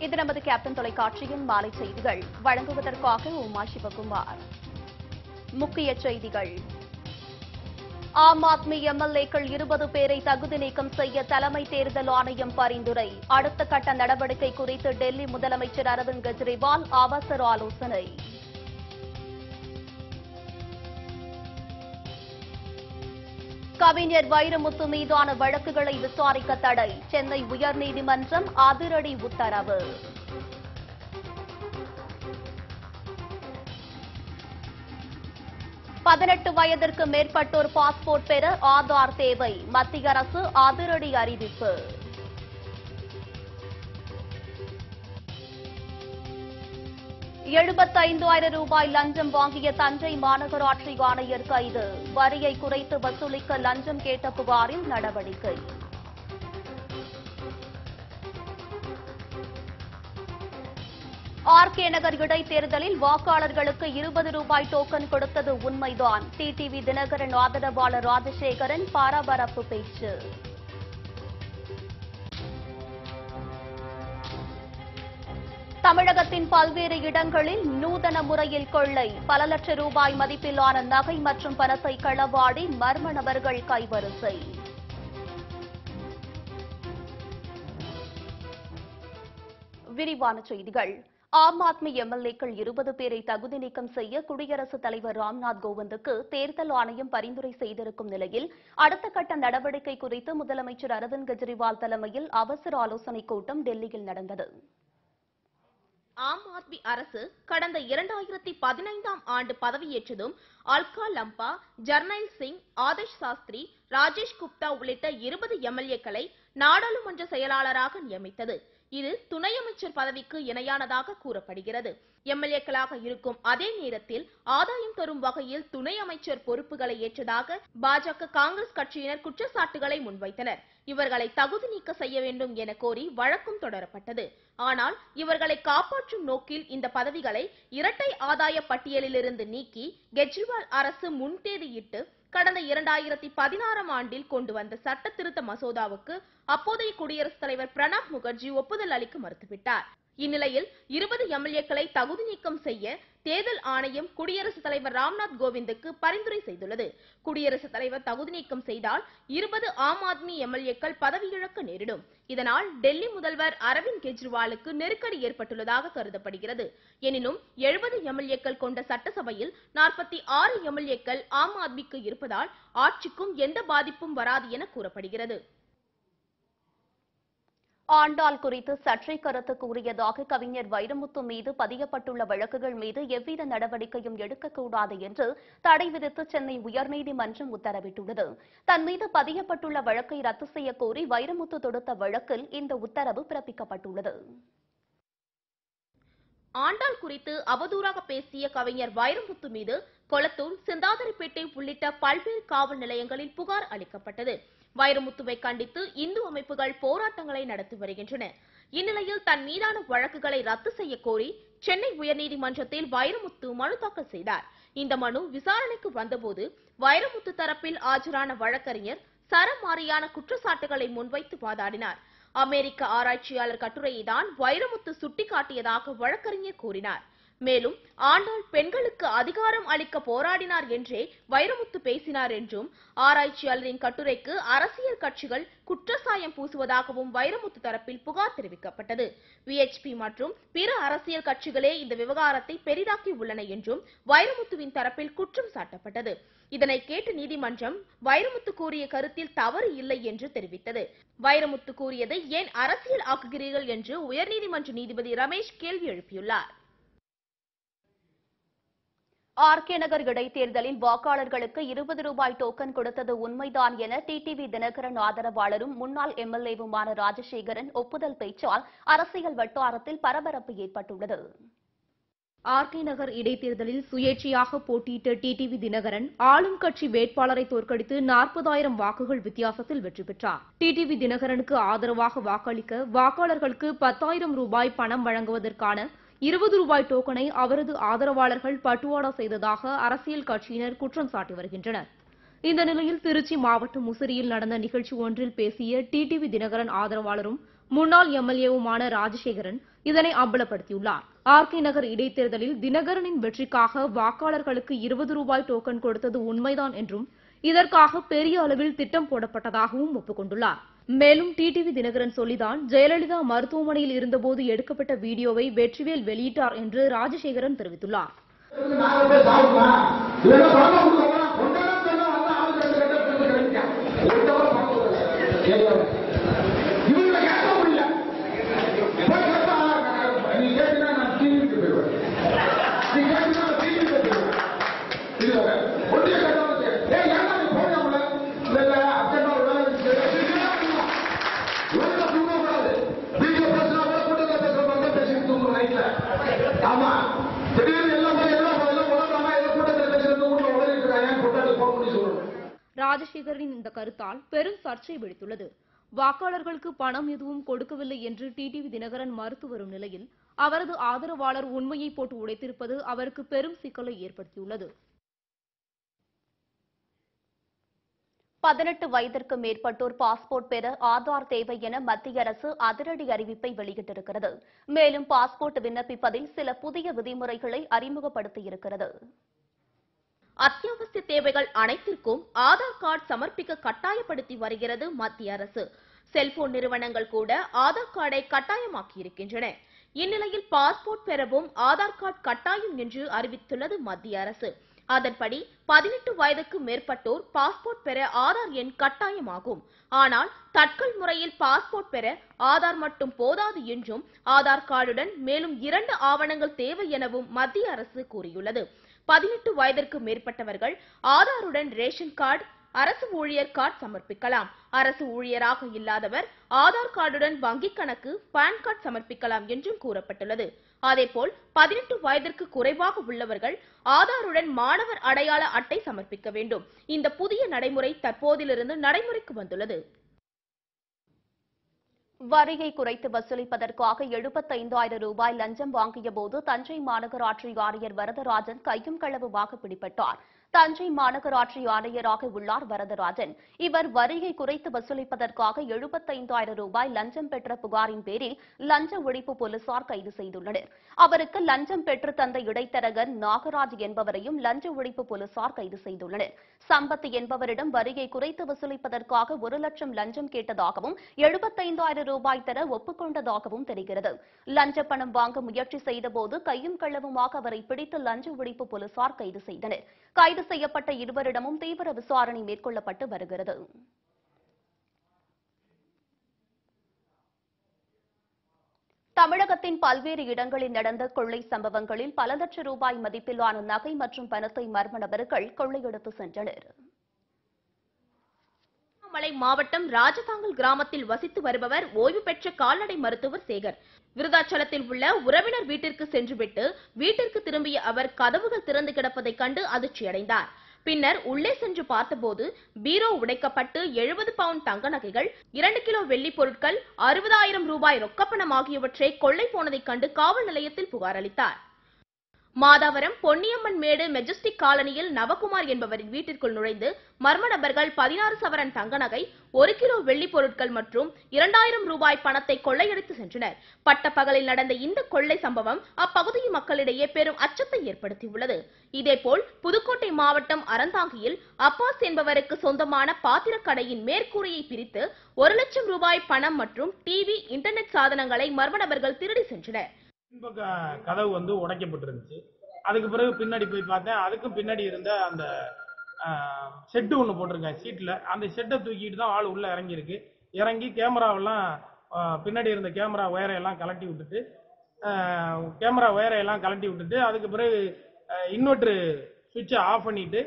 இது நமது கேப்டன் தொலைக்காட்சியின் மாலை செய்திகள். வழங்குவதற்காக உமா சிவகுமார். முக்கிய செய்திகள். ஆம் ஆத்மி எம்எல்ஏக்கள் 20 பேரை தகுதி நீக்கம் செய்ய தலைமை தேர்தல் ஆணையம் பரிந்துரை. அடுத்த கட்ட நடவடிக்கை குறித்து டெல்லி முதலமைச்சர் அரவிந்த் கெஜ்ரிவால் அவசர ஆலோசனை. கவிஞர் வைரமுத்து மீதான வழக்குகளை விசாரிக்க தடை. சென்னை உயர்நீதிமன்றம் அதிரடி உத்தரவு. பதினெட்டு வயதிற்கு மேற்பட்டோர் பாஸ்போர்ட் பெற ஆதார் தேவை. மத்திய அரசு அதிரடி அறிவிப்பு. ரூபாய் லஞ்சம் வாங்கிய தஞ்சை மாநகராட்சி ஆணையர் கைது. வரியை குறைத்து வசூலிக்க லஞ்சம் கேட்ட புகாரில் நடவடிக்கை. ஆர்கே நகர் இடைத்தேர்தலில் வாக்காளர்களுக்கு 20 ரூபாய் டோக்கன் கொடுத்தது உண்மைதான். டிடிவி தினகரன் ஆதரவாளர் ராஜசேகரன் பரபரப்பு பேச்சு. தமிழகத்தின் பல்வேறு இடங்களில் நூதன முறையில் கொள்ளை. பல லட்சம் ரூபாய் மதிப்பிலான நகை மற்றும் பணத்தை களவாடி மர்ம நபர்கள் கைவரிசை. விரிவான செய்திகள். ஆம் ஆத்மி எம்எல்ஏக்கள் 20 பேரை தகுதி நீக்கம் செய்ய குடியரசுத் தலைவர் ராம்நாத் கோவிந்துக்கு தேர்தல் ஆணையம் பரிந்துரை செய்திருக்கும் நிலையில் அடுத்த கட்ட நடவடிக்கை குறித்து முதலமைச்சர் அரவிந்த் கெஜ்ரிவால் தலைமையில் அவசர ஆலோசனைக் கூட்டம் டெல்லியில் நடந்தது. ஆம் ஆத்மி அரசு கடந்த 2015ஆம் ஆண்டு பதவியேற்றதும் அல்கா லம்பா, ஜர்னைல் சிங், ஆதேஷ் சாஸ்திரி, ராஜேஷ் குப்தா உள்ளிட்ட 20 எம்எல்ஏக்களை நாடாளுமன்ற செயலாளராக நியமித்தது. இது துணை அமைச்சர் பதவிக்கு இணையானதாக கூறப்படுகிறது. எம்எல்ஏக்களாக இருக்கும் அதே நேரத்தில் ஆதாயம் தரும் வகையில் துணை அமைச்சர் பொறுப்புகளை ஏற்றதாக பாஜக, காங்கிரஸ் கட்சியினர் குற்றச்சாட்டுகளை முன்வைத்தனர். இவர்களை தகுதி நீக்க செய்ய வேண்டும் என கோரி வழக்கும் தொடரப்பட்டது. ஆனால் இவர்களை காப்பாற்றும் நோக்கில் இந்த பதவிகளை இரட்டை ஆதாய பட்டியலிலிருந்து நீக்கி கெஜ்ரிவால் அரசு முன்தேதியிட்டு கடந்த 2016ஆம் ஆண்டில் கொண்டு வந்த சட்ட திருத்த மசோதாவுக்கு அப்போதைய குடியரசுத் தலைவர் பிரணாப் முகர்ஜி ஒப்புதல் அளிக்க மறுத்துவிட்டார். இந்நிலையில் 20 எம்எல்ஏக்களை தகுதி நீக்கம் செய்ய தேர்தல் ஆணையம் குடியரசுத் தலைவர் ராம்நாத் கோவிந்துக்கு பரிந்துரை செய்துள்ளது. குடியரசுத் தலைவர் தகுதி நீக்கம் செய்தால் 20 ஆம் ஆத்மி எம்எல்ஏக்கள் பதவியிழக்க நேரிடும். இதனால் டெல்லி முதல்வர் அரவிந்த் கெஜ்ரிவாலுக்கு நெருக்கடி ஏற்பட்டுள்ளதாக கருதப்படுகிறது. எனினும் 70 எம்எல்ஏக்கள் கொண்ட சட்டசபையில் 46 எம்எல்ஏக்கள் ஆம் ஆத்மிக்கு இருப்பதால் ஆட்சிக்கும் எந்த பாதிப்பும் வராது என கூறப்படுகிறது. ஆண்டாள் குறித்து சர்ச்சை கருத்து கூறியதாக கவிஞர் வைரமுத்து மீது பதியப்பட்டுள்ள வழக்குகள் மீது எவ்வித நடவடிக்கையும் எடுக்கக்கூடாது என்று தடை விதித்து சென்னை உயர்நீதிமன்றம் உத்தரவிட்டுள்ளது. தன் மீது பதியப்பட்டுள்ள வழக்கை ரத்து செய்ய கோரி வைரமுத்து தொடுத்த வழக்கில் இந்த உத்தரவு பிறப்பிக்கப்பட்டுள்ளது. ஆண்டாள் குறித்து அவதூறாக பேசிய கவிஞர் வைரமுத்து மீது கொளத்தூர், சிந்தாதிரிப்பேட்டை உள்ளிட்ட பல்வேறு காவல் நிலையங்களில் புகார் அளிக்கப்பட்டது. வைரமுத்துவை கண்டித்து இந்து அமைப்புகள் போராட்டங்களை நடத்தி வருகின்றன. இந்நிலையில் தன் மீதான வழக்குகளை ரத்து செய்ய கோரி சென்னை உயர்நீதிமன்றத்தில் வைரமுத்து மனு தாக்கல் செய்தார். இந்த மனு விசாரணைக்கு வந்தபோது வைரமுத்து தரப்பில் ஆஜரான வழக்கறிஞர் சரமாரியான குற்றச்சாட்டுகளை முன்வைத்து வாதாடினார். அமெரிக்க ஆராய்ச்சியாளர் கட்டுரையை தான் வைரமுத்து சுட்டிக்காட்டியதாக வழக்கறிஞர் கூறினார். மேலும் ஆண்டாள் பெண்களுக்கு அதிகாரம் அளிக்க போராடினார் என்றே வைரமுத்து பேசினார் என்றும், ஆராய்ச்சியாளரின் கட்டுரைக்கு அரசியல் கட்சிகள் குற்றச்சாயம் பூசுவதாகவும் வைரமுத்து தரப்பில் புகார் தெரிவிக்கப்பட்டது. விஎச்பி மற்றும் பிற அரசியல் கட்சிகளே இந்த விவகாரத்தை பெரிதாக்கி உள்ளன என்றும் வைரமுத்துவின் தரப்பில் குற்றம் சாட்டப்பட்டது. இதனை கேட்ட நீதிமன்றம் வைரமுத்து கூறிய கருத்தில் தவறு இல்லை என்று தெரிவித்தது. வைரமுத்து கூறியதை ஏன் அரசியல் ஆக்குகிறீர்கள் என்று உயர்நீதிமன்ற நீதிபதி ரமேஷ் கேள்வி எழுப்பியுள்ளார். ஆர்கே நகர் இடைத்தேர்தலில் வாக்காளர்களுக்கு 20 ரூபாய் டோக்கன் கொடுத்தது உண்மைதான் என டிடிவி தினகரன் ஆதரவாளரும் முன்னாள் எம்எல்ஏவுமான ராஜசேகரன் ஒப்புதல் பேச்சால் அரசியல் வட்டாரத்தில் பரபரப்பு ஏற்பட்டுள்ளது. ஆர்கே நகர் இடைத்தேர்தலில் சுயேட்சையாக போட்டியிட்ட டிடிவி தினகரன் ஆளும் கட்சி வேட்பாளரை தோற்கடித்து 40,000 வாக்குகள் வித்தியாசத்தில் வெற்றி பெற்றார். டிடிவி தினகரனுக்கு ஆதரவாக வாக்களிக்க வாக்காளர்களுக்கு 10,000 ரூபாய் பணம் வழங்குவதற்கான 20 ரூபாய் டோக்கனை அவரது ஆதரவாளர்கள் பட்டுவாடா செய்ததாக அரசியல் கட்சியினர் குற்றம் சாட்டி வருகின்றனர். இந்த நிலையில் திருச்சி மாவட்டம் முசிறியில் நடந்த நிகழ்ச்சி ஒன்றில் பேசிய டிடிவி தினகரன் ஆதரவாளரும் முன்னாள் எம்எல்ஏவுமான ராஜசேகரன் இதனை அம்பலப்படுத்தியுள்ளார். ஆர்கே நகர் இடைத்தேர்தலில் தினகரனின் வெற்றிக்காக வாக்காளர்களுக்கு 20 ரூபாய் டோக்கன் கொடுத்தது உண்மைதான் என்றும் இதற்காக பெரிய அளவில் திட்டம் போடப்பட்டதாகவும் ஒப்புக்கொண்டுள்ளார். மேலும் டிடிவி தினகரன் சொல்லிதான் ஜெயலலிதா மருத்துவமனையில் இருந்தபோது எடுக்கப்பட்ட வீடியோவை வெற்றிவேல் வெளியிட்டார் என்று ராஜசேகரன் தெரிவித்துள்ளார். ராஜசேகரின் இந்த கருத்தால் பெரும் சர்ச்சை வெடித்துள்ளது. வாக்காளர்களுக்கு பணம் எதுவும் கொடுக்கவில்லை என்று டிடிவி தினகரன் மறுத்து வரும் நிலையில் அவரது ஆதரவாளர் உண்மையை போட்டு உடைத்திருப்பது அவருக்கு பெரும் சிக்கலை ஏற்படுத்தியுள்ளது. 18 வயதிற்கு மேற்பட்டோர் பாஸ்போர்ட் பெற ஆதார் தேவை என மத்திய அரசு அதிரடி அறிவிப்பை வெளியிட்டிருக்கிறது. மேலும் பாஸ்போர்ட் விண்ணப்பிப்பதில் சில புதிய விதிமுறைகளை அறிமுகப்படுத்தியிருக்கிறது. அத்தியாவசிய தேவைகள் அனைத்திற்கும் ஆதார் கார்டு சமர்ப்பிக்க கட்டாயப்படுத்தி வருகிறது மத்திய அரசு. செல்போன் நிறுவனங்கள் கூட ஆதார் கார்டை கட்டாயமாக்கி இருக்கின்றன. இந்நிலையில் பாஸ்போர்ட் பெறவும் ஆதார் கார்டு கட்டாயம் என்று அறிவித்துள்ளது மத்திய அரசு. அதன்படி 18 வயதுக்கு மேற்பட்டோர் பாஸ்போர்ட் பெற ஆதார் எண் கட்டாயமாகும். ஆனால் தட்கல் முறையில் பாஸ்போர்ட் பெற ஆதார் மட்டும் போதாது என்றும் ஆதார் கார்டுடன் மேலும் 2 ஆவணங்கள் தேவை எனவும் மத்திய அரசு கூறியுள்ளது. 18 வயதிற்கு மேற்பட்டவர்கள் ஆதாருடன் ரேஷன் கார்டு, அரசு ஊழியர் கார்டு சமர்ப்பிக்கலாம். அரசு ஊழியராக இல்லாதவர் ஆதார் கார்டுடன் வங்கிக் கணக்கு, பான் கார்டு சமர்ப்பிக்கலாம் என்றும் கூறப்பட்டுள்ளது. அதேபோல் 18 வயதிற்கு குறைவாக உள்ளவர்கள் ஆதாருடன் மாணவர் அடையாள அட்டை சமர்ப்பிக்க வேண்டும். இந்த புதிய நடைமுறை தற்போதிலிருந்து நடைமுறைக்கு வந்துள்ளது. வரியை குறைத்து வசூலிப்பதற்காக 75,000 ரூபாய் லஞ்சம் வாங்கிய போது தஞ்சை மாநகராட்சி ஆணையர் வரதராஜன் கையும் களவுமாக பிடிபட்டார். தஞ்சை மாநகராட்சி ஆணையராக உள்ளார் வரதராஜன். இவர் வரியை குறைத்து வசூலிப்பதற்காக 75,000 ரூபாய் லஞ்சம் பெற்ற புகாரின் பேரில் லஞ்ச ஒழிப்பு போலீசார் கைது செய்துள்ளனர். அவருக்கு லஞ்சம் பெற்று தந்த இடைத்தரகர் நாகராஜ் என்பவரையும் லஞ்ச ஒழிப்பு போலீசார் கைது செய்துள்ளனர். சம்பத் என்பவரிடம் வரியை குறைத்து வசூலிப்பதற்காக 1 லட்சம் லஞ்சம் கேட்டதாகவும் 75,000 ரூபாய் தர ஒப்புக்கொண்டதாகவும் தெரிகிறது. லஞ்ச பணம் வாங்க முயற்சி செய்தபோது கையும் களவுமாக அவரை பிடித்து லஞ்ச ஒழிப்பு போலீசார் கைது செய்தனர். கைது செய்யப்பட்ட இருவரிடமும் தீவிர விசாரணை மேற்கொள்ளப்பட்டு வருகிறது. தமிழகத்தின் பல்வேறு இடங்களில் நடந்த கொள்ளை சம்பவங்களில் பல லட்சம் ரூபாய் மதிப்பிலான நகை மற்றும் பணத்தை மர்ம நபர்கள் கொள்ளையடித்து சென்றனர். திருவண்ணாமலை மாவட்டம் ராஜதாங்கல் கிராமத்தில் வசித்து வருபவர் ஓய்வு பெற்ற கால்நடை மருத்துவர் சேகர். விருதாச்சலத்தில் உள்ள உறவினர் வீட்டிற்கு சென்றுவிட்டு வீட்டிற்கு திரும்பிய அவர் கதவுகள் திறந்து கிடப்பதை கண்டு அதிர்ச்சியடைந்தார். பின்னர் உள்ளே சென்று பார்த்தபோது பீரோ உடைக்கப்பட்டு 70 பவுண்ட் தங்க நகைகள், 2 கிலோ வெள்ளி பொருட்கள், 60,000 ரூபாய் ரொக்கப்பணம் ஆகியவற்றை கொள்ளை போனதைக் கண்டு காவல் நிலையத்தில் புகார் அளித்தார். மாதாவரம் பொன்னியம்மன் மேடு மெஜஸ்டிக் காலனியில் நவகுமார் என்பவரின் வீட்டிற்குள் நுழைந்து மர்ம நபர்கள் 16 சவரன் தங்க நகை, 1 கிலோ வெள்ளி பொருட்கள் மற்றும் 2,000 ரூபாய் பணத்தை கொள்ளையடித்து சென்றனர். பட்டப்பகலில் நடந்த இந்த கொள்ளை சம்பவம் அப்பகுதி மக்களிடையே பெரும் அச்சத்தை ஏற்படுத்தியுள்ளது. இதேபோல் புதுக்கோட்டை மாவட்டம் அறந்தாங்கியில் அப்பாஸ் என்பவருக்கு சொந்தமான பாத்திரக்கடையின் மேற்கூரையை பிரித்து 1 லட்சம் ரூபாய் பணம் மற்றும் டிவி, இன்டர்நெட் சாதனங்களை மர்ம நபர்கள் திருடி சென்றனர். கதவு வந்து உடைக்கப்பட்டிருந்துச்சு. அதுக்கு பிறகு பின்னாடி போய் பார்த்தேன். அதுக்கும் பின்னாடி இருந்த அந்த ஷெட்டு ஒன்று போட்டிருக்கேன் சீட்டில். அந்த ஷெட்டை தூக்கிட்டு தான் ஆள் உள்ளே இறங்கி கேமராவெல்லாம் பின்னாடி இருந்த கேமரா ஒயரையெல்லாம் கலட்டி விட்டுட்டு அதுக்கு பிறகு இன்வெர்ட்ரு சுவிட்சை ஆஃப் பண்ணிட்டு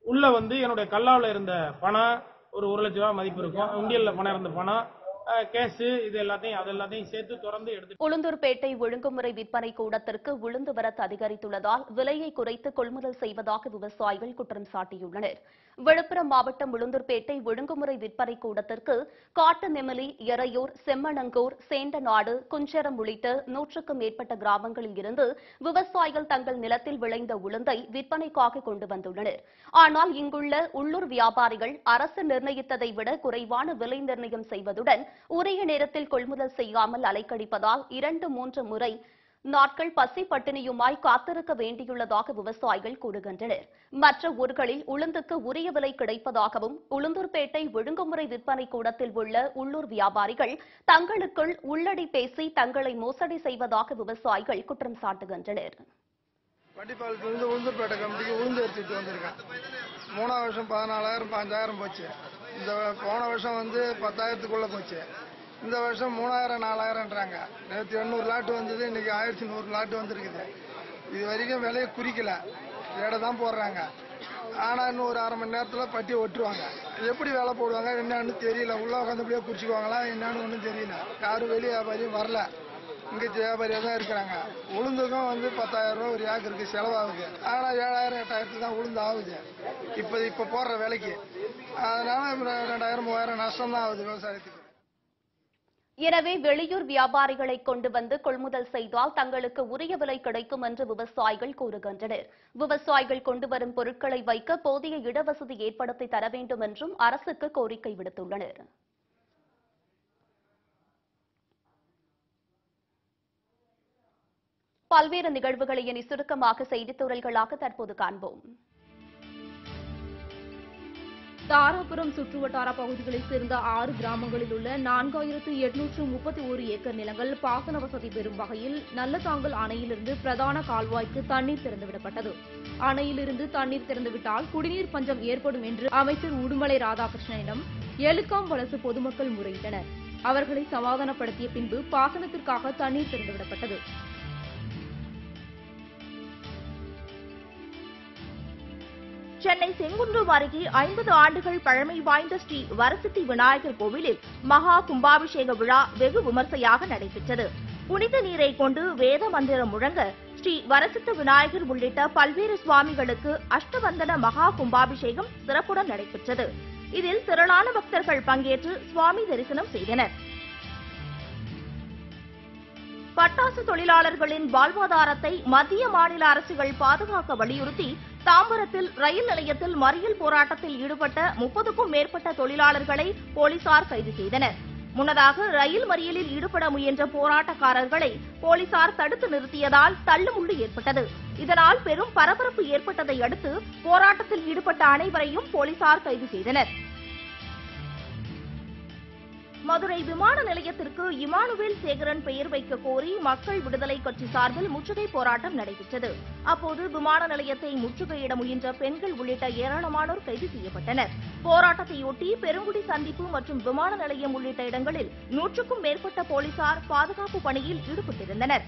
உள்ளே வந்து என்னுடைய கல்லாவில் இருந்த பணம் ஒரு 1 லட்ச ரூபா மதிப்பு இருக்கும். உண்டியலில் பணம் இருந்த பணம், கேஸ், இது எல்லாத்தையும் சேர்த்து திறந்து எடுத்து. உளுந்தூர்பேட்டை ஒழுங்குமுறை விற்பனை கூடத்திற்கு உளுந்து வரத்து அதிகரித்துள்ளதால் விலையை குறைத்து கொள்முதல் செய்வதாக விவசாயிகள் குற்றம் சாட்டியுள்ளனர். விழுப்புரம் மாவட்டம் உளுந்தூர்பேட்டை ஒழுங்குமுறை விற்பனை கூடத்திற்கு காட்டுநெமிலி, எறையூர், செம்மணங்கூர், சேண்டநாடு, குஞ்சரம் உள்ளிட்ட 100க்கும் மேற்பட்ட கிராமங்களில் இருந்து விவசாயிகள் தங்கள் நிலத்தில் விளைந்த உளுந்தை விற்பனைக்காக கொண்டு வந்துள்ளனர். ஆனால் இங்குள்ள உள்ளூர் வியாபாரிகள் அரசு நிர்ணயித்ததை விட குறைவான விலை நிர்ணயம் செய்வதுடன் உரிய நேரத்தில் கொள்முதல் செய்யாமல் அலைக்கழிப்பதால் 2-3 முறை நாட்கள் பசி பட்டினியுமாய் காத்திருக்க வேண்டியுள்ளதாக விவசாயிகள் கூறுகின்றனர். மற்ற ஊர்களில் உளுந்துக்கு உரிய விலை கிடைப்பதாகவும் உளுந்தூர்பேட்டை ஒழுங்குமுறை விற்பனை கூடத்தில் உள்ள உள்ளூர் வியாபாரிகள் தங்களுக்குள் உள்ளடி பேசி தங்களை மோசடி செய்வதாக விவசாயிகள் குற்றம் சாட்டுகின்றனர். வண்டிப்பாளத்திலிருந்து உளுந்தூர்பேட்டை கமிட்டிக்கு உளுந்து எடுத்துட்டு வந்திருக்கேன். 3ஆம் வருஷம் 14,000 5,000 போச்சு. இந்த போன வருஷம் 10,000க்குள்ள போச்சு. இந்த வருஷம் 3,000 4,000ன்றாங்க. நேற்று 800 லாட்டு வந்தது, இன்னைக்கு 1100 லாட்டு வந்திருக்குது. இது வரைக்கும் விலையை குறிக்கல, வேடை தான் போடுறாங்க. ஆனா இன்னும் ஒரு அரை மணி நேரத்துல பட்டி ஒட்டுருவாங்க. எப்படி வேலை போடுவாங்க என்னன்னு தெரியல. உள்ள உட்காந்துப்படியே குறிச்சுக்குவாங்களா என்னன்னு ஒன்றும் தெரியல. யாரும் வெளியே வியாபாரியும் வரல, இங்க வியாபாரியா தான் இருக்கிறாங்க. உளுந்துக்கும் 10,000 ரூபாய் ஒரு ஏக்கருக்கு செலவாகுது. ஆனா 7,000 8,000 தான் உளுந்து ஆகுது இப்ப போடுற விலைக்கு. அதனால 2,000 3,000 நஷ்டம் தான் ஆகுது விவசாயத்துக்கு. எனவே வெளியூர் வியாபாரிகளை கொண்டு வந்து கொள்முதல் செய்தால் தங்களுக்கு உரிய விலை கிடைக்கும் என்று விவசாயிகள் கூறுகின்றனர். விவசாயிகள் கொண்டு வரும் பொருட்களை வைக்க போதிய இடவசதி ஏற்படுத்தி தர வேண்டும் என்றும் அரசுக்கு கோரிக்கை விடுத்துள்ளனர். பல்வேறு நிகழ்வுகளை இனி சுருக்கமாக செய்தித்துறைகளாக தற்போது காண்போம். தாராபுரம் சுற்றுவட்டார பகுதிகளைச் சேர்ந்த 6 கிராமங்களில் உள்ள 4,831 ஏக்கர் நிலங்கள் பாசன வசதி பெறும் வகையில் நல்லதாங்கல் அணையிலிருந்து பிரதான கால்வாய்க்கு தண்ணீர் திறந்துவிடப்பட்டது. அணையிலிருந்து தண்ணீர் திறந்துவிட்டால் குடிநீர் பஞ்சம் ஏற்படும் என்று அமைச்சர் உடுமலை ராதாகிருஷ்ணனிடம் எலுக்காம் வலசு பொதுமக்கள் முறையிட்டனர். அவர்களை சமாதானப்படுத்திய பின்பு பாசனத்திற்காக தண்ணீர் திறந்துவிடப்பட்டது. சென்னை செங்குன்றம் அருகே 50 ஆண்டுகள் பழமை வாய்ந்த ஸ்ரீ வரசித்தி விநாயகர் கோவிலில் மகா கும்பாபிஷேக விழா வெகு விமர்சையாக நடைபெற்றது. புனித நீரை கொண்டு வேத மந்திரம் முழங்க ஸ்ரீ வரசித்த விநாயகர் உள்ளிட்ட பல்வேறு சுவாமிகளுக்கு அஷ்டவந்தன மகா கும்பாபிஷேகம் சிறப்புடன் நடைபெற்றது. இதில் திரளான பக்தர்கள் பங்கேற்று சுவாமி தரிசனம் செய்தனர். பட்டாசு தொழிலாளர்களின் வாழ்வாதாரத்தை மத்திய மாநில அரசுகள் பாதுகாக்க வலியுறுத்தி தாம்பரத்தில் ரயில் நிலையத்தில் மறியல் போராட்டத்தில் ஈடுபட்ட 30க்கும் மேற்பட்ட தொழிலாளர்களை போலீசார் கைது செய்தனர். முன்னதாக ரயில் மறியலில் ஈடுபட முயன்ற போராட்டக்காரர்களை போலீசார் தடுத்து நிறுத்தியதால் தள்ளுமுள்ளு ஏற்பட்டது. இதனால் பெரும் பரபரப்பு ஏற்பட்டதை அடுத்து போராட்டத்தில் ஈடுபட்ட அனைவரையும் போலீசார் கைது செய்தனர். மதுரை விமான நிலையத்திற்கு இமானுவேல் சேகரன் பெயர் வைக்க கோரி மக்கள் விடுதலை கட்சி சார்பில் முற்றுகை போராட்டம் நடைபெற்றது. அப்போது விமான நிலையத்தை முற்றுகையிட முயன்ற பெண்கள் உள்ளிட்ட ஏராளமானோர் கைது செய்யப்பட்டனர். போராட்டத்தையொட்டி பெருங்குடி சந்திப்பு மற்றும் விமான நிலையம் உள்ளிட்ட இடங்களில் 100க்கும் மேற்பட்ட போலீசார் பாதுகாப்பு பணியில் ஈடுபட்டிருந்தனர்.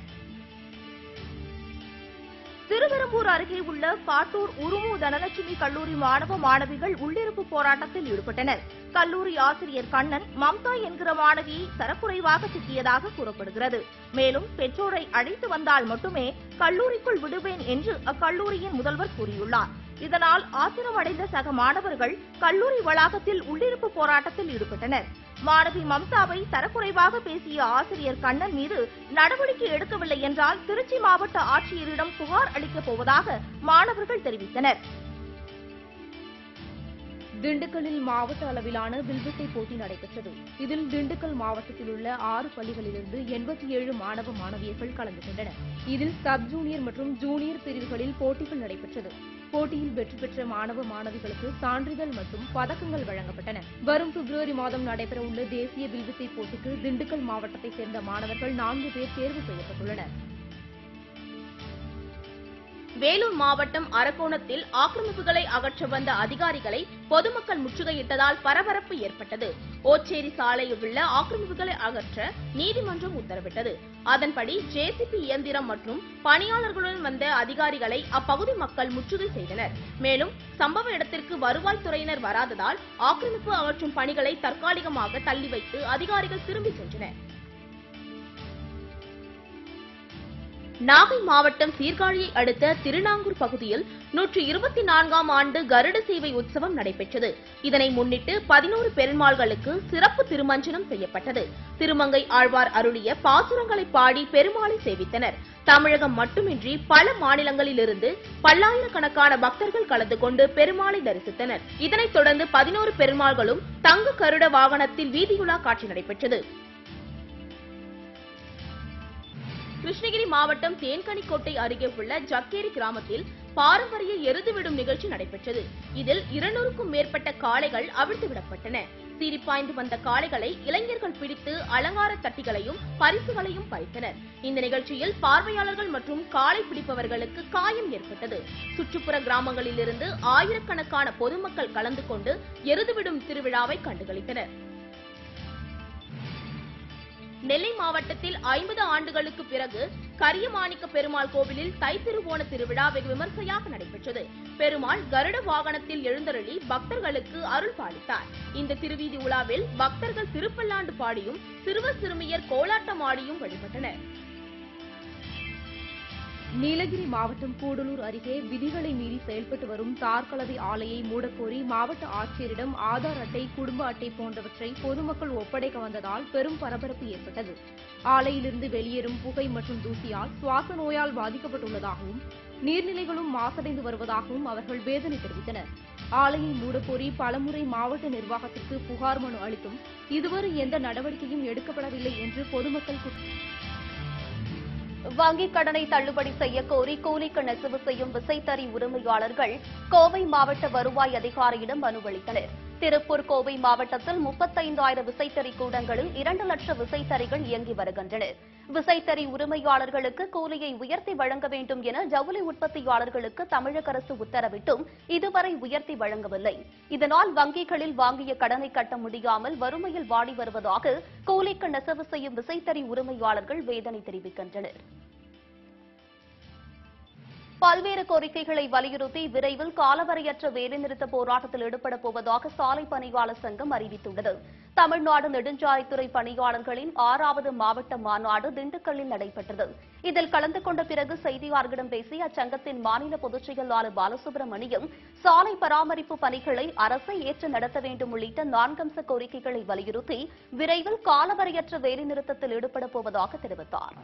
திருவெரும்பூர் அருகே உள்ள காட்டூர் உருமு தனலட்சுமி கல்லூரி மாணவ மாணவிகள் உள்ளிருப்பு போராட்டத்தில் ஈடுபட்டனர். கல்லூரி ஆசிரியர் கண்ணன் மம்தா என்கிற மாணவியை தரக்குறைவாக திட்டியதாக கூறப்படுகிறது. மேலும் பெற்றோரை அழைத்து வந்தால் மட்டுமே கல்லூரிக்குள் விடுவேன் என்று அக்கல்லூரியின் முதல்வர் கூறியுள்ளார். இதனால் ஆத்திரமடைந்த சக மாணவர்கள் கல்லூரி வளாகத்தில் உள்ளிருப்பு போராட்டத்தில் ஈடுபட்டனர். மாணவி மம்தாவை தரக்குறைவாக பேசிய ஆசிரியர் கண்ணன் மீது நடவடிக்கை எடுக்கவில்லை என்றால் திருச்சி மாவட்ட ஆட்சியரிடம் புகார் அளிக்கப் போவதாக மாணவர்கள் தெரிவித்தனர். திண்டுக்கல்லில் மாவட்ட அளவிலான வில்வித்தை போட்டி நடைபெற்றது. இதில் திண்டுக்கல் மாவட்டத்தில் உள்ள 6 பள்ளிகளிலிருந்து 87 மாணவ மாணவியர்கள் கலந்து கொண்டனர். இதில் சப் ஜூனியர் மற்றும் ஜூனியர் பிரிவுகளில் போட்டிகள் நடைபெற்றது. போட்டியில் வெற்றி பெற்ற மாணவ மாணவிகளுக்கு சான்றிதழ் மற்றும் பதக்கங்கள் வழங்கப்பட்டன. வரும் பிப்ரவரி மாதம் நடைபெறவுள்ள தேசிய வில்வித்தை போட்டிக்கு திண்டுக்கல் மாவட்டத்தைச் சேர்ந்த மாணவர்கள் 4 பேர் தேர்வு செய்யப்பட்டுள்ளனர். வேலூர் மாவட்டம் அரக்கோணத்தில் ஆக்கிரமிப்புகளை அகற்ற வந்த அதிகாரிகளை பொதுமக்கள் முற்றுகையிட்டதால் பரபரப்பு ஏற்பட்டது. ஓச்சேரி சாலையில் உள்ள ஆக்கிரமிப்புகளை அகற்ற நீதிமன்றம் உத்தரவிட்டது. அதன்படி ஜேசிபி இயந்திரம் மற்றும் பணியாளர்களுடன் வந்த அதிகாரிகளை அப்பகுதி மக்கள் முற்றுகை செய்தனர். மேலும் சம்பவ இடத்திற்கு வருவாய்த்துறையினர் வராததால் ஆக்கிரமிப்பு அகற்றும் பணிகளை தற்காலிகமாக தள்ளி வைத்து அதிகாரிகள் திரும்பி சென்றனர். நாகை மாவட்டம் சீர்காழியை அடுத்த திருநாங்கூர் பகுதியில் 124ஆம் ஆண்டு கருட சேவை உற்சவம் நடைபெற்றது. இதனை முன்னிட்டு 11 பெருமாள்களுக்கு சிறப்பு திருமஞ்சனம் செய்யப்பட்டது. திருமங்கை ஆழ்வார் அருளிய பாசுரங்களை பாடி பெருமாளை சேவித்தனர். தமிழகம் மட்டுமின்றி பல மாநிலங்களிலிருந்து பல்லாயிரக்கணக்கான பக்தர்கள் கலந்து கொண்டு பெருமாளை தரிசித்தனர். இதனைத் தொடர்ந்து 11 பெருமாள்களும் தங்க கருட வாகனத்தில் வீதியுலா காட்சி நடைபெற்றது. கிருஷ்ணகிரி மாவட்டம் தேன்கனிக்கோட்டை அருகே உள்ள ஜக்கேரி கிராமத்தில் பாரம்பரிய எருதுவிடும் நிகழ்ச்சி நடைபெற்றது. இதில் 200க்கும் மேற்பட்ட காளைகள் அவிழ்த்து விடப்பட்டன. சீறிப்பாய்ந்து வந்த காளைகளை இளைஞர்கள் பிடித்து அலங்கார தட்டிகளையும் பரிசுகளையும் பறித்தனர். இந்த நிகழ்ச்சியில் பார்வையாளர்கள் மற்றும் காளை பிடிப்பவர்களுக்கு காயம் ஏற்பட்டது. சுற்றுப்புற கிராமங்களிலிருந்து ஆயிரக்கணக்கான பொதுமக்கள் கலந்து கொண்டு எருதுவிடும் திருவிழாவை கண்டுகளித்தனர். நெல்லை மாவட்டத்தில் 50 ஆண்டுகளுக்கு பிறகு கரியமாணிக்க பெருமாள் கோவிலில் தைத்திருவோண திருவிழா வெகு விமர்சையாக நடைபெற்றது. பெருமாள் கருட வாகனத்தில் எழுந்தருளி பக்தர்களுக்கு அருள் பாலித்தார். இந்த திருவீதி உலாவில் பக்தர்கள் திருப்பல்லாண்டு பாடியும் சிறுவர் சிறுமியர் கோலாட்டம் ஆடியும் வழிபட்டனர். நீலகிரி மாவட்டம் கூடலூர் அருகே விதிகளை மீறி செயல்பட்டு வரும் தார்கலவை ஆலையை மூடக்கோரி மாவட்ட ஆட்சியரிடம் ஆதார் அட்டை, குடும்ப அட்டை போன்றவற்றை பொதுமக்கள் ஒப்படைக்க வந்ததால் பெரும் பரபரப்பு ஏற்பட்டது. ஆலையிலிருந்து வெளியேறும் புகை மற்றும் தூசியால் சுவாச நோயால் பாதிக்கப்பட்டுள்ளதாகவும் நீர்நிலைகளும் மாசடைந்து வருவதாகவும் அவர்கள் வேதனை தெரிவித்தனர். ஆலையை மூடக்கோரி பலமுறை மாவட்ட நிர்வாகத்திற்கு புகார் மனு அளித்தும் இதுவரை எந்த நடவடிக்கையும் எடுக்கப்படவில்லை என்று பொதுமக்கள் வங்கிக் கடனை தள்ளுபடி செய்ய கோரி கூலிக்கு நெசவு செய்யும் விசைத்தறி உரிமையாளர்கள் கோவை மாவட்ட வருவாய் அதிகாரியிடம் மனு அளித்தனர். திருப்பூர், கோவை மாவட்டத்தில் 35,000 விசைத்தறி கூடங்களில் 2 லட்சம் விசைத்தறிகள் இயங்கி வருகின்றன. விசைத்தறி உரிமையாளர்களுக்கு கூலியை உயர்த்தி வழங்க வேண்டும் என ஜவுளி உற்பத்தியாளர்களுக்கு தமிழக அரசு உத்தரவிட்டும் இதுவரை உயர்த்தி வழங்கவில்லை. இதனால் வங்கிகளில் வாங்கிய கடனை கட்ட முடியாமல் வறுமையில் வாடி வருவதாக கூலிக்கு நெசவு செய்யும் விசைத்தறி உரிமையாளர்கள் வேதனை தெரிவிக்கின்றனர். பல்வேறு கோரிக்கைகளை வலியுறுத்தி விரைவில் காலவரையற்ற வேலைநிறுத்த போராட்டத்தில் ஈடுபடப் போவதாக சாலை பணியாளர் சங்கம் அறிவித்துள்ளது. தமிழ்நாடு நெடுஞ்சாலைத்துறை பணியாளர்களின் 6வது மாவட்ட மாநாடு திண்டுக்கல்லில் நடைபெற்றது. இதில் கலந்து கொண்ட பிறகு செய்தியாளர்களிடம் பேசிய அச்சங்கத்தின் மாநில பொதுச் செயலாளர் பாலசுப்ரமணியம், சாலை பராமரிப்பு பணிகளை அரசை ஏற்று நடத்த வேண்டும் உள்ளிட்ட 4 அம்ச கோரிக்கைகளை வலியுறுத்தி விரைவில் காலவரையற்ற வேலைநிறுத்தத்தில் ஈடுபடப் போவதாக தெரிவித்தார்.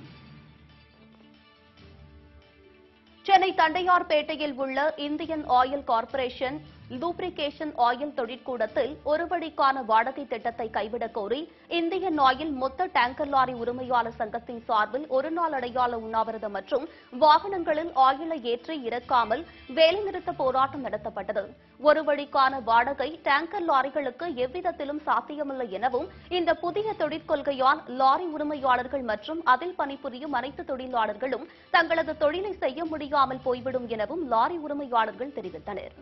சென்னை தண்டையார்பேட்டையில் உள்ள Indian Oil Corporation lubrication oil தொழிற்கூடத்தில் ஒரு வழிக்கான வாடகை திட்டத்தை கைவிடக் கோரி இந்தியன் ஆயில் மொத்த டேங்கர் லாரி உரிமையாளர் சங்கத்தின் சார்பில் ஒருநாள் அடையாள உண்ணாவிரதம் மற்றும் வாகனங்களில் ஆயிலை ஏற்றி இறக்காமல் வேலைநிறுத்த போராட்டம் நடத்தப்பட்டது. ஒரு வழிக்கான வாடகை டேங்கர் லாரிகளுக்கு எவ்விதத்திலும் சாத்தியமில்லை எனவும் இந்த புதிய தொழிற்கொள்கையால் லாரி உரிமையாளர்கள் மற்றும் அதில் பணிபுரியும் அனைத்து தொழிலாளர்களும் தங்களது தொழிலை செய்ய முடியாமல் போய்விடும் எனவும் லாரி உரிமையாளர்கள் தெரிவித்தனர்.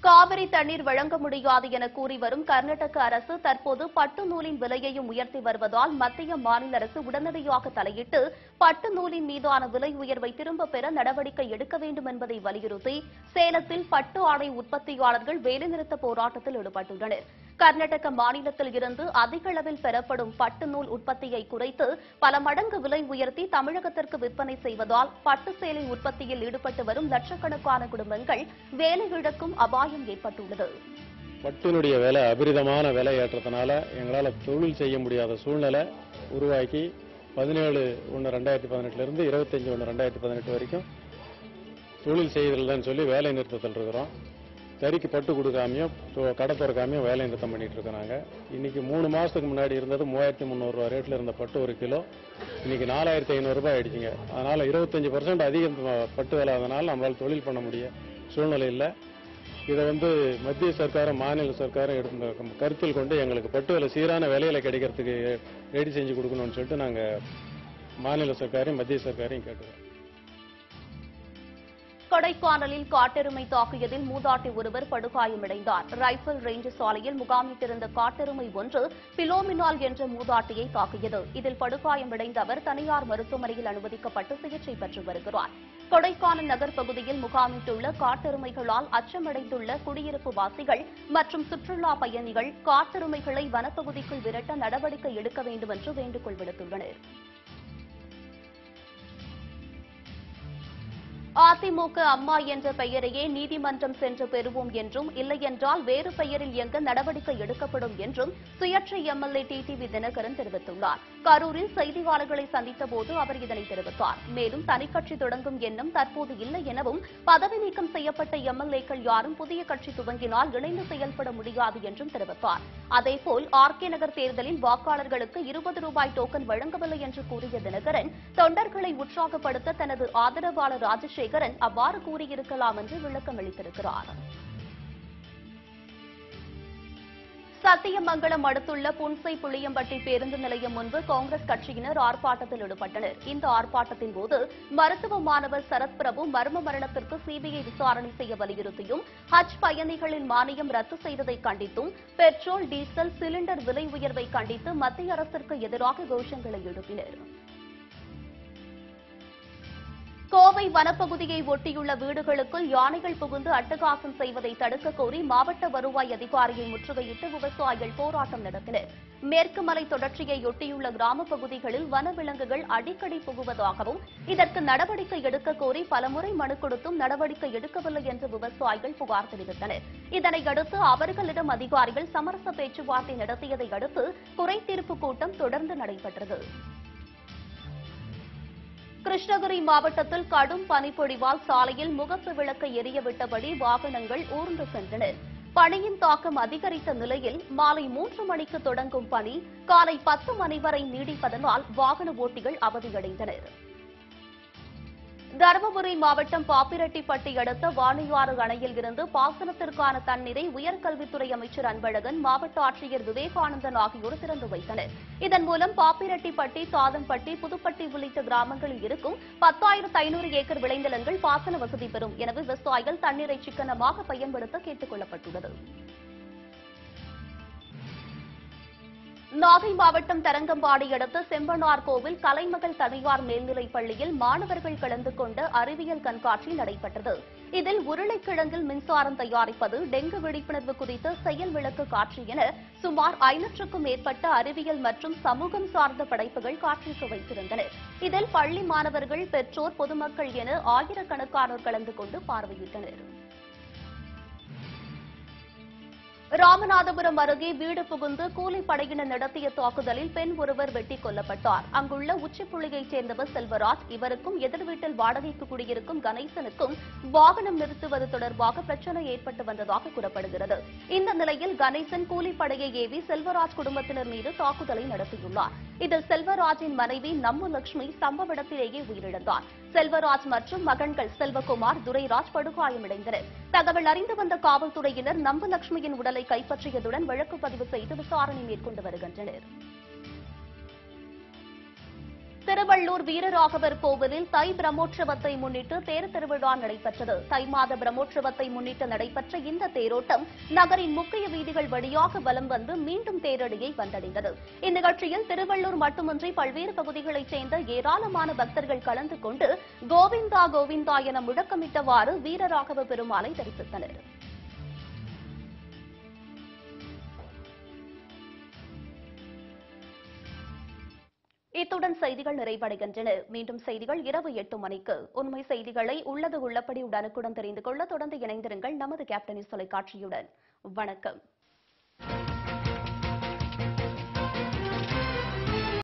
காவிரி தண்ணீர் வழங்க முடியாது என கூறி வரும் கர்நாடக அரசு தற்போது பட்டு நூலின் விலையையும் உயர்த்தி வருவதால் மத்திய மாநில அரசு உடனடியாக தலையிட்டு பட்டு நூலின் மீதான விலை உயர்வை திரும்பப் பெற நடவடிக்கை எடுக்க வேண்டும் என்பதை வலியுறுத்தி சேலத்தில் பட்டு ஆடை உற்பத்தியாளர்கள் வேலைநிறுத்த போராட்டத்தில் ஈடுபட்டுள்ளனர். கர்நாடக மாநிலத்தில் இருந்து அதிக அளவில் பெறப்படும் பட்டு நூல் உற்பத்தியை குறைத்து பல மடங்கு விலை உயர்த்தி தமிழகத்திற்கு விற்பனை செய்வதால் பட்டு சேலை உற்பத்தியில் ஈடுபட்டு வரும் லட்சக்கணக்கான குடும்பங்கள் வேலை இழக்கும் அபாயம் ஏற்பட்டுள்ளது. பட்டினுடைய விலை அபரிதமான விலை ஏற்றத்தினால எங்களால் தொழில் செய்ய முடியாத சூழ்நிலை உருவாக்கி 17/1/2018 25/1/2018 வரைக்கும் தொழில் செய்வதில்லைன்னு சொல்லி வேலை நிறுத்தத்தில் இருக்கிறோம். தறிக்கு பட்டு கொடுக்காமையும் கடை திறக்காமையும் வேலை நிறுத்தம் பண்ணிட்டு இருக்கிறாங்க. இன்னைக்கு 3 மாசத்துக்கு முன்னாடி இருந்தது 3300 ரூபா ரேட்ல இருந்த பட்டு ஒரு கிலோ இன்னைக்கு 4500 ரூபாய் ஆயிடுச்சுங்க. அதனால 25% அதிகம் பட்டு விலை, அதனால நம்மளால தொழில் பண்ண முடிய சூழ்நிலை இல்லை. இதை மத்திய சர்க்காரும் மாநில சர்க்காரும் கருத்தில் கொண்டு எங்களுக்கு பட்டு விலை சீரான விலையில கிடைக்கிறதுக்கு ரெடி செஞ்சு கொடுக்கணும்னு சொல்லிட்டு நாங்க மாநில சர்க்காரையும் மத்திய சர்க்காரையும் கேட்டுக்கிறோம். கொடைக்கானலில் காட்டெருமை தாக்கியதில் மூதாட்டி ஒருவர் படுகாயமடைந்தார். ரைபிள் ரேஞ்ச் சாலையில் முகாமிட்டிருந்த காட்டெருமை ஒன்று பிலோமினால் என்ற மூதாட்டியை தாக்கியது. இதில் படுகாயமடைந்த அவர் தனியார் மருத்துவமனையில் அனுமதிக்கப்பட்டு சிகிச்சை பெற்று வருகிறார். கொடைக்கானல் நகர் பகுதியில் முகாமிட்டுள்ள காட்டெருமைகளால் அச்சமடைந்துள்ள குடியிருப்பு வாசிகள் மற்றும் சுற்றுலா பயணிகள் காட்டெருமைகளை வனப்பகுதிக்குள் விரட்ட நடவடிக்கை எடுக்க வேண்டும் என்று வேண்டுகோள் விடுத்துள்ளனர். அதிமுக அம்மா என்ற பெயரையே நீதிமன்றம் சென்று பெறுவோம் என்றும் இல்லையென்றால் வேறு பெயரில் இயங்க நடவடிக்கை எடுக்கப்படும் என்றும் சுயேட்சை எம்எல்ஏ டிடிவி தினகரன் தெரிவித்துள்ளார். கரூரில் செய்தியாளர்களை சந்தித்த போது அவர் இதனை தெரிவித்தார். மேலும் தனிக்கட்சி தொடங்கும் எண்ணம் தற்போது இல்லை எனவும் பதவி நீக்கம் செய்யப்பட்ட எம்எல்ஏக்கள் யாரும் புதிய கட்சி துவங்கினால் இணைந்து செயல்பட முடியாது என்றும் தெரிவித்தார். அதேபோல் ஆர்கே நகர் தேர்தலில் வாக்காளர்களுக்கு 20 ரூபாய் டோக்கன் வழங்கவில்லை என்று கூறிய தினகரன் தொண்டர்களை உற்சாகப்படுத்த தனது ஆதரவாளர் ராஜசேகரன் அவ்வாறு கூறியிருக்கலாம் என்று விளக்கம் அளித்திருக்கிறார். சத்தியமங்கலம் அடுத்துள்ள புன்சை புளியம்பட்டி பேருந்து நிலையம் முன்பு காங்கிரஸ் கட்சியினர் ஆர்ப்பாட்டத்தில் ஈடுபட்டனர். இந்த ஆர்ப்பாட்டத்தின் போது மருத்துவ மாணவர் சரத் பிரபு மர்ம மரணத்திற்கு சிபிஐ விசாரணை செய்ய வலியுறுத்தியும் ஹஜ் பயணிகளின் மானியம் ரத்து செய்ததை கண்டித்தும் பெட்ரோல் டீசல் சிலிண்டர் விலை உயர்வை கண்டித்து மத்திய அரசிற்கு எதிராக கோஷங்களை எழுப்பினர். கோவை வனப்பகுதியை ஒட்டியுள்ள வீடுகளுக்குள் யானைகள் புகுந்து அட்டகாசம் செய்வதை தடுக்க கோரி மாவட்ட வருவாய் அதிகாரியை முற்றுகையிட்டு விவசாயிகள் போராட்டம் நடத்தினர். மேற்கு மலை தொடர்ச்சியை ஒட்டியுள்ள கிராம பகுதிகளில் வனவிலங்குகள் அடிக்கடி புகுவதாகவும் இதற்கு நடவடிக்கை எடுக்க கோரி பலமுறை மனு கொடுத்தும் நடவடிக்கை எடுக்கவில்லை என்று விவசாயிகள் புகார் தெரிவித்தனர். இதனையடுத்து அவர்களிடம் அதிகாரிகள் சமரச பேச்சுவார்த்தை நடத்தியதை அடுத்து குறைதீர்ப்பு கூட்டம் தொடர்ந்து நடைபெற்றது. கிருஷ்ணகிரி மாவட்டத்தில் கடும் பனிப்பொழிவால் சாலையில் முகப்பு விளக்கை எரியவிட்டபடி வாகனங்கள் ஊர்ந்து சென்றன. பனியின் தாக்கம் அதிகரித்த நிலையில் மாலை 3 மணிக்கு தொடங்கும் பனி காலை 10 மணி வரை நீடிப்பதனால் வாகன ஓட்டிகள் அவதியடைந்தனர். தருமபுரி மாவட்டம் பாப்பிரெட்டிப்பட்டி அடுத்த வாணியாறு அணையில் இருந்து பாசனத்திற்கான தண்ணீரை உயர்கல்வித்துறை அமைச்சர் அன்பழகன், மாவட்ட ஆட்சியர் விவேகானந்தன் ஆகியோர் திறந்து வைத்தனர். இதன் மூலம் பாப்பிரெட்டிப்பட்டி, தாதம்பட்டி, புதுப்பட்டி உள்ளிட்ட கிராமங்களில் இருக்கும் 10,500 ஏக்கர் விளைநிலங்கள் பாசன வசதி பெறும். எனவே விவசாயிகள் தண்ணீரை சிக்கனமாக பயன்படுத்த கேட்டுக் கொள்ளப்பட்டுள்ளது. நாகை மாவட்டம் தரங்கம்பாடி அடுத்த செம்பனார் கோவில் கலைமகள் தனியார் மேல்நிலைப் பள்ளியில் மாணவர்கள் கலந்து கொண்ட அறிவியல் கண்காட்சி நடைபெற்றது. இதில் உருளைக்கிழங்கில் மின்சாரம் தயாரிப்பது, டெங்கு விழிப்புணர்வு குறித்த செயல் விளக்க காட்சி என சுமார் 500க்கும் மேற்பட்ட அறிவியல் மற்றும் சமூகம் சார்ந்த படைப்புகள் காட்சிக்கு வைத்திருந்தனர். இதில் பள்ளி மாணவர்கள், பெற்றோர், பொதுமக்கள் என ஆயிரக்கணக்கானோர் கலந்து கொண்டு பார்வையிட்டனர். ராமநாதபுரம் அருகே வீடு புகுந்து கூலிப்படையினர் நடத்திய தாக்குதலில் பெண் ஒருவர் வெட்டிக் கொல்லப்பட்டார். அங்குள்ள உச்சிப்புள்ளியைச் சேர்ந்தவர் செல்வராஜ். இவருக்கும் எதிர் வீட்டில் வாடகைக்கு குடியிருக்கும் கணேசனுக்கும் வாகனம் நிறுத்துவது தொடர்பாக பிரச்சனை ஏற்பட்டு வந்ததாக கூறப்படுகிறது. இந்த நிலையில் கணேசன் கூலிப்படையை ஏவி செல்வராஜ் குடும்பத்தினர் மீது தாக்குதலை நடத்தியுள்ளார். இதில் செல்வராஜின் மனைவி நம்முலட்சுமி சம்பவ இடத்திலேயே உயிரிழந்தார். செல்வராஜ் மற்றும் மகன்கள் செல்வகுமார், துரைராஜ் படுகாயமடைந்தனர். தகவல் அறிந்து வந்த காவல்துறையினர் நம்புலட்சுமியின் உடலை கைப்பற்றியதுடன் வழக்கு பதிவு செய்து விசாரணை மேற்கொண்டு வருகின்றனர். திருவள்ளூர் வீரராகவர் கோவிலில் தை பிரம்மோற்சவத்தை முன்னிட்டு தேர் திருவிழா நடைபெற்றது. தை மாத பிரம்மோற்சவத்தை முன்னிட்டு நடைபெற்ற இந்த தேரோட்டம் நகரின் முக்கிய வீதிகள் வழியாக வலம் வந்து மீண்டும் தேரடியை வந்தடைந்தது. இந்நிகழ்ச்சியில் திருவள்ளூர் மட்டுமின்றி பல்வேறு பகுதிகளைச் சேர்ந்த ஏராளமான பக்தர்கள் கலந்து கொண்டு கோவிந்தா கோவிந்தா என முழக்கமிட்டவாறு வீரராகவ பெருமாளை தரிசித்தனர். இத்துடன் செய்திகள் நிறைவடைகின்றன. மீண்டும் செய்திகள் இரவு 8 மணிக்கு. உண்மை செய்திகளை உள்ளது உள்ளபடி உடனுக்குடன் தெரிந்து கொள்ள தொடர்ந்து இணைந்திருங்கள் நமது கேப்டன் நியூஸ் தொலைக்காட்சியுடன். வணக்கம்.